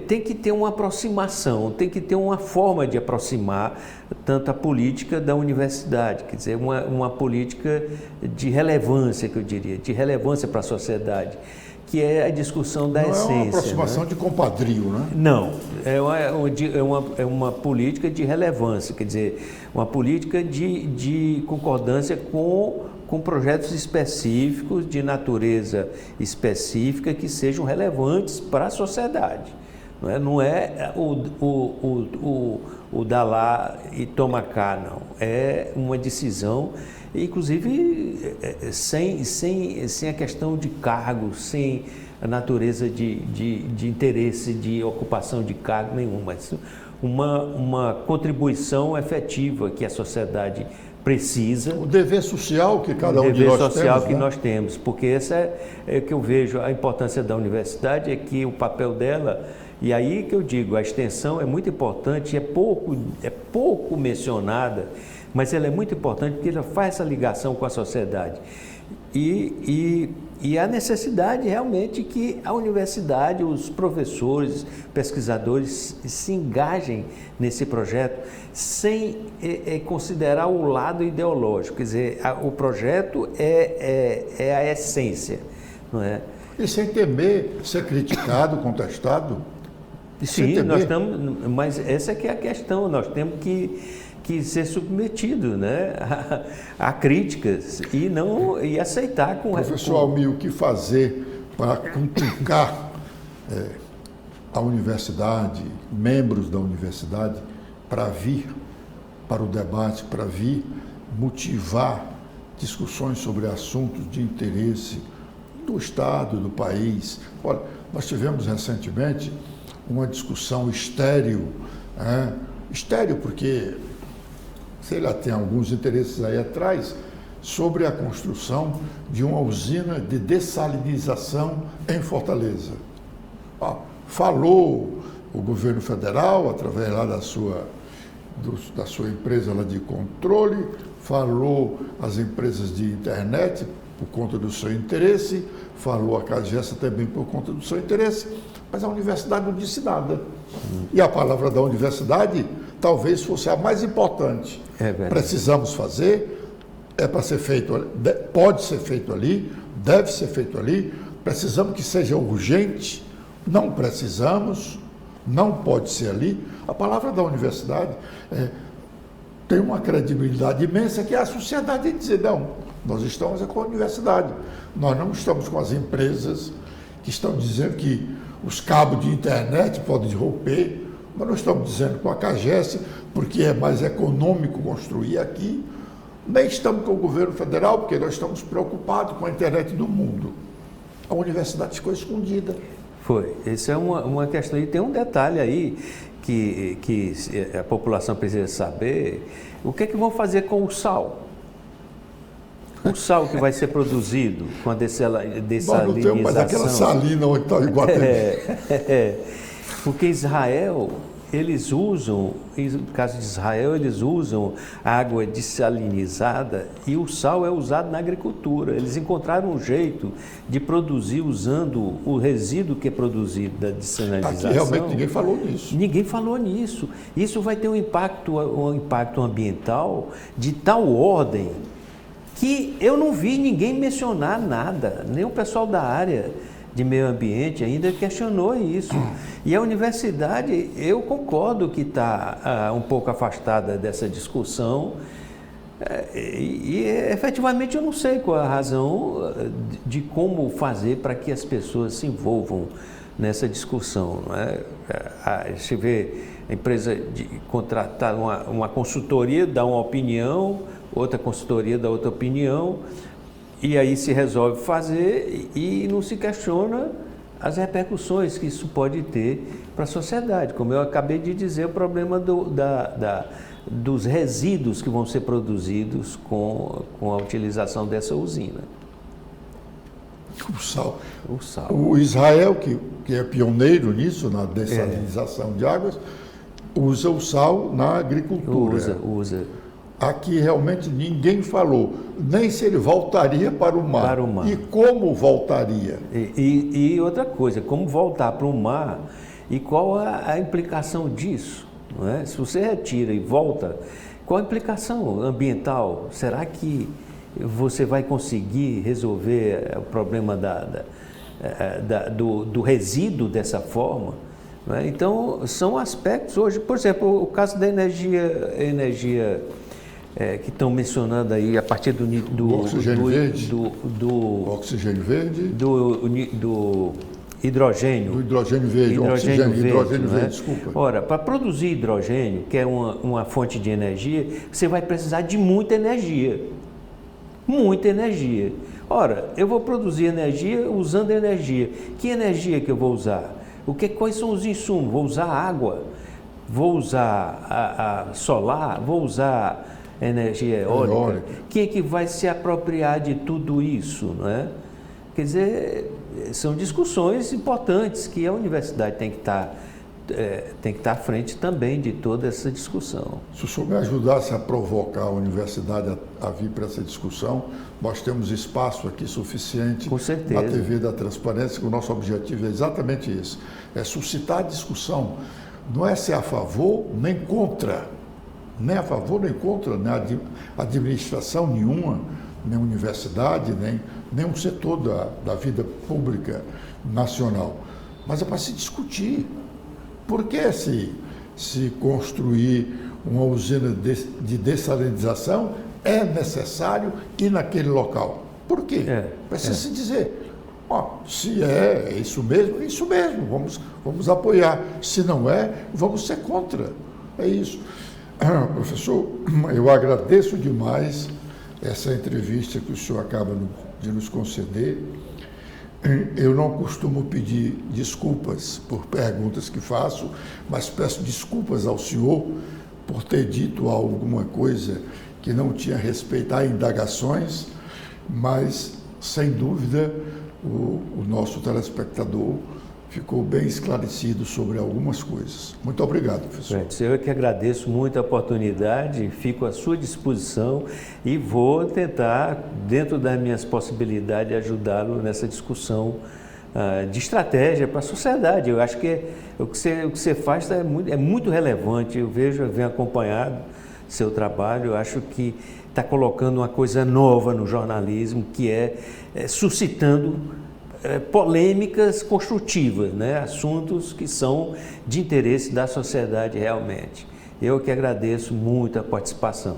tem que ter uma aproximação, tem que ter uma forma de aproximar tanto a política da universidade, quer dizer, uma política de relevância, que eu diria, de relevância para a sociedade, que é a discussão da essência. Não é uma aproximação, né, de compadrio, né? Não, é uma política de relevância, quer dizer, uma política de concordância com projetos específicos, de natureza específica, que sejam relevantes para a sociedade. Não é o dar lá e toma cá, não. É uma decisão, inclusive sem a questão de cargo, sem a natureza de interesse, de ocupação de cargo nenhum, mas uma contribuição efetiva que a sociedade precisa. O dever social que cada um de nós temos. O dever social que nós temos, porque essa é que eu vejo a importância da universidade, é que o papel dela, e aí que eu digo, a extensão é muito importante, é pouco mencionada, mas ela é muito importante porque ela faz essa ligação com a sociedade. E a necessidade realmente que a universidade, os professores, pesquisadores se engajem nesse projeto sem considerar o lado ideológico. Quer dizer, o projeto é a essência, não é? E sem temer ser criticado, contestado? Sim, nós estamos, mas essa é que é a questão, nós temos que ser submetido, né, a críticas e aceitar com... Professor Almir, o que fazer para convocar a universidade, membros da universidade, para vir para o debate, para vir motivar discussões sobre assuntos de interesse do Estado, do país? Olha, nós tivemos recentemente uma discussão estéril, estéril porque, sei lá, tem alguns interesses aí atrás, sobre a construção de uma usina de dessalinização em Fortaleza. Falou o governo federal, através lá da sua empresa lá de controle, falou as empresas de internet por conta do seu interesse, falou a CAGESA também por conta do seu interesse, mas a universidade não disse nada. E a palavra da universidade talvez fosse a mais importante. Precisamos fazer, é para ser feito, pode ser feito ali, deve ser feito ali, precisamos que seja urgente, não precisamos, não pode ser ali. A palavra da universidade tem uma credibilidade imensa, que é a sociedade dizer, não, nós estamos com a universidade, nós não estamos com as empresas que estão dizendo que os cabos de internet podem romper, nós não estamos dizendo com a CAGES, porque é mais econômico construir aqui, nem estamos com o governo federal, porque nós estamos preocupados com a internet do mundo. A universidade ficou escondida. Foi. Essa é uma questão. E tem um detalhe aí que a população precisa saber. O que é que vão fazer com o sal? O sal que vai ser produzido com a dessalinização. Nós não temos mais aquela salina onde está o Iguatemi. Porque Israel, eles usam, no caso de Israel, eles usam água dessalinizada e o sal é usado na agricultura. Eles encontraram um jeito de produzir usando o resíduo que é produzido da dessalinização. Aqui realmente ninguém falou nisso. Ninguém falou nisso. Isso vai ter um impacto ambiental de tal ordem que eu não vi ninguém mencionar nada, nem o pessoal da área de meio ambiente ainda questionou isso. E a universidade, eu concordo que está um pouco afastada dessa discussão e efetivamente eu não sei qual a razão de como fazer para que as pessoas se envolvam nessa discussão. Não é? Você vê a empresa contratar uma consultoria, dá uma opinião, outra consultoria dá outra opinião, e aí se resolve fazer e não se questiona as repercussões que isso pode ter para a sociedade. Como eu acabei de dizer, o problema dos resíduos que vão ser produzidos com a utilização dessa usina. O sal. O Israel, que que é pioneiro nisso, na dessalinização de águas, usa o sal na agricultura. Usa. Aqui realmente ninguém falou nem se ele voltaria para o mar. E como voltaria. E outra coisa, como voltar para o mar e qual a implicação disso? Não é? Se você retira e volta, qual a implicação ambiental? Será que você vai conseguir resolver o problema do resíduo dessa forma? Não é? Então, são aspectos hoje, por exemplo, o caso da energia que estão mencionando aí a partir do oxigênio verde, do oxigênio verde, do hidrogênio. Do hidrogênio verde, hidrogênio verde, desculpa. Ora, para produzir hidrogênio, que é uma fonte de energia, você vai precisar de muita energia. Muita energia. Ora, eu vou produzir energia usando energia. Que energia que eu vou usar? Quais são os insumos? Vou usar água, vou usar a solar, vou usar energia eólica. Quem é que vai se apropriar de tudo isso, não é? Quer dizer, são discussões importantes que a universidade tem que estar à frente também de toda essa discussão. Se o senhor me ajudasse a provocar a universidade a vir para essa discussão, nós temos espaço aqui suficiente na TV da Transparência, que o nosso objetivo é exatamente isso, é suscitar a discussão, não é ser a favor nem contra, nem administração nenhuma, nem universidade, nem um setor da vida pública nacional, mas é para se discutir. Por que se construir uma usina de dessalinização é necessário ir naquele local? Por quê? Precisa se dizer, se é isso mesmo, vamos apoiar. Se não é, vamos ser contra. É isso. Professor, eu agradeço demais essa entrevista que o senhor acaba de nos conceder. Eu não costumo pedir desculpas por perguntas que faço, mas peço desculpas ao senhor por ter dito alguma coisa que não tinha respeito a indagações, mas, sem dúvida, o nosso telespectador ficou bem esclarecido sobre algumas coisas. Muito obrigado, professor. Eu que agradeço muito a oportunidade, fico à sua disposição e vou tentar, dentro das minhas possibilidades, ajudá-lo nessa discussão de estratégia para a sociedade. Eu acho que o que você faz é muito relevante. Eu venho acompanhado seu trabalho, eu acho que está colocando uma coisa nova no jornalismo, que é suscitando polêmicas construtivas, né? Assuntos que são de interesse da sociedade realmente. Eu que agradeço muito a participação.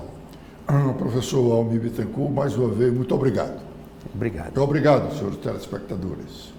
Professor Almir Bittencourt, mais uma vez, muito obrigado. Obrigado. Muito obrigado, senhores telespectadores.